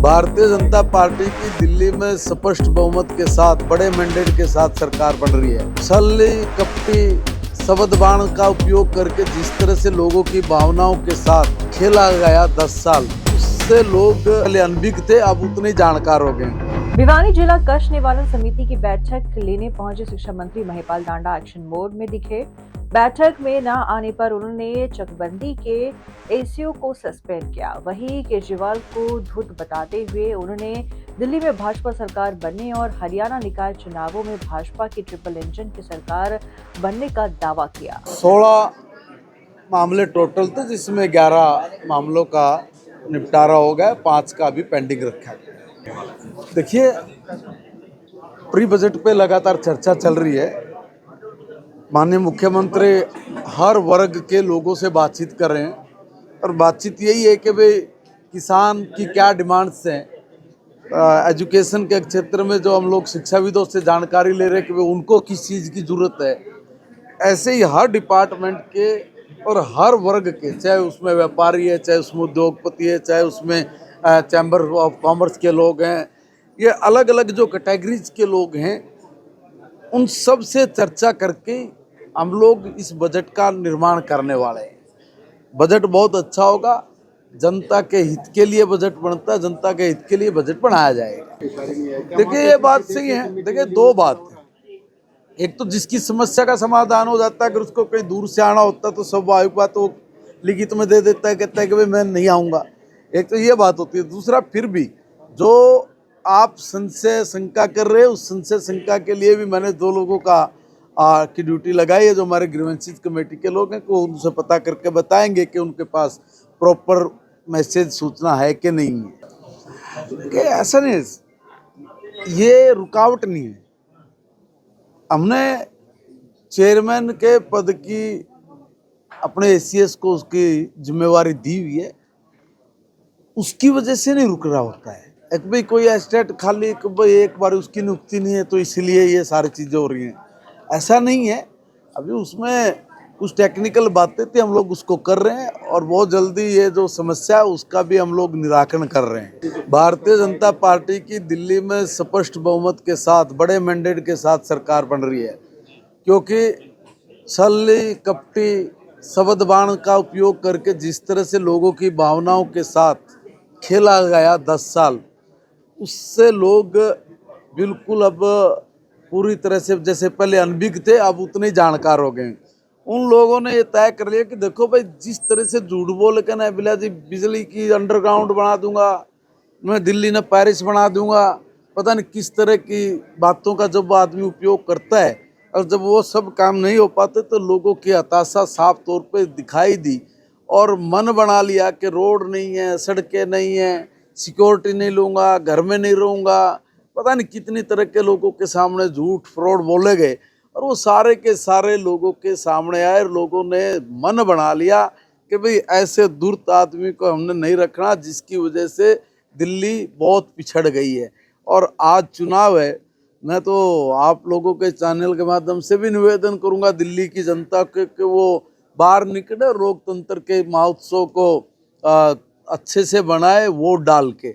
Bharatiya Janata party की दिल्ली में स्पष्ट बहुमत के साथ बड़े मैंडेट के साथ सरकार बन रही है। छली कपटी शब्द बाण का उपयोग करके जिस तरह से लोगों की भावनाओं के साथ खेला गया 10 साल, उससे लोग पहले अनभिज्ञ थे, अब उतने जानकार हो गए। भिवानी जिला कष्ट निवारण समिति की बैठक लेने पहुंचे शिक्षा मंत्री महिपाल डांडा एक्शन मोड में दिखे। बैठक में न आने पर उन्होंने चकबंदी के एसीओ को सस्पेंड किया। वहीं केजरीवाल को धूर्त बताते हुए उन्होंने दिल्ली में भाजपा सरकार बनने और हरियाणा निकाय चुनावों में भाजपा की ट्रिपल इंजन की सरकार बनने का दावा किया। 16 मामले टोटल थे, जिसमें 11 मामलों का निपटारा हो गया, 5 का अभी पेंडिंग रखा है। देखिए, प्री बजट पे लगातार चर्चा चल रही है। माननीय मुख्यमंत्री हर वर्ग के लोगों से बातचीत कर रहे हैं और बातचीत यही है कि भाई किसान की क्या डिमांड्स हैं। एजुकेशन के क्षेत्र में जो हम लोग शिक्षाविदों से जानकारी ले रहे हैं कि भाई उनको किस चीज़ की ज़रूरत है। ऐसे ही हर डिपार्टमेंट के और हर वर्ग के, चाहे उसमें व्यापारी है, चाहे उसमें उद्योगपति है, चाहे उसमें चैम्बर ऑफ कॉमर्स के लोग हैं, ये अलग अलग जो कैटेगरीज के लोग हैं, उन सब से चर्चा करके हम लोग इस बजट का निर्माण करने वाले हैं। बजट बहुत अच्छा होगा, जनता के हित के लिए बजट बनता है, जनता के हित के लिए बजट बनाया जाएगा। देखिए, ये बात सही है। देखिए, 2 बात है। एक तो जिसकी समस्या का समाधान हो जाता है, अगर उसको कहीं दूर से आना होता है तो स्वाभाविक बात वो लिखित में दे देता है, कहता है कि भाई मैं नहीं आऊँगा। एक तो ये बात होती है। दूसरा, फिर भी जो आप संशय शंका कर रहे हैं, उस संशय शंका के लिए भी मैंने 2 लोगों की ड्यूटी लगाई है, जो हमारे ग्रीवेंसेस कमेटी के लोग हैं, को उनसे पता करके बताएंगे कि उनके पास प्रॉपर मैसेज सूचना है कि नहीं है। कि ऐसा नहीं, ये रुकावट नहीं है। हमने चेयरमैन के पद की अपने एसीएस को उसकी जिम्मेवारी दी हुई है, उसकी वजह से नहीं रुक रहा होता है। एक भाई कोई एस्टेट खाली एक बार उसकी नियुक्ति नहीं है तो इसलिए ये सारी चीज़ें हो रही हैं, ऐसा नहीं है। अभी उसमें कुछ टेक्निकल बातें थी, हम लोग उसको कर रहे हैं और बहुत जल्दी ये जो समस्या है उसका भी हम लोग निराकरण कर रहे हैं। भारतीय जनता पार्टी की दिल्ली में स्पष्ट बहुमत के साथ बड़े मैंडेट के साथ सरकार बन रही है, क्योंकि छली कपटी शब्द बाण का उपयोग करके जिस तरह से लोगों की भावनाओं के साथ खेला गया 10 साल, उससे लोग बिल्कुल अब पूरी तरह से, जैसे पहले अनभिज्ञ थे, अब उतने जानकार हो गए। उन लोगों ने ये तय कर लिया कि देखो भाई, जिस तरह से झूठ बोल के ना बिजली की अंडरग्राउंड बना दूंगा, मैं दिल्ली ने पेरिस बना दूंगा, पता नहीं किस तरह की बातों का जब आदमी उपयोग करता है और जब वो सब काम नहीं हो पाते तो लोगों की हताशा साफ तौर पे दिखाई दी और मन बना लिया कि रोड नहीं है, सड़कें नहीं है, सिक्योरिटी नहीं लूँगा, घर में नहीं रहूँगा, पता नहीं कितनी तरह के लोगों के सामने झूठ फ्रॉड बोले गए और वो सारे के सारे लोगों के सामने आए। लोगों ने मन बना लिया कि भाई ऐसे धूर्त आदमी को हमने नहीं रखना, जिसकी वजह से दिल्ली बहुत पिछड़ गई है। और आज चुनाव है, मैं तो आप लोगों के चैनल के माध्यम से भी निवेदन करूंगा दिल्ली की जनता के कि वो बाहर निकले, लोकतंत्र के महोत्सव को अच्छे से बनाए, वोट डाल के।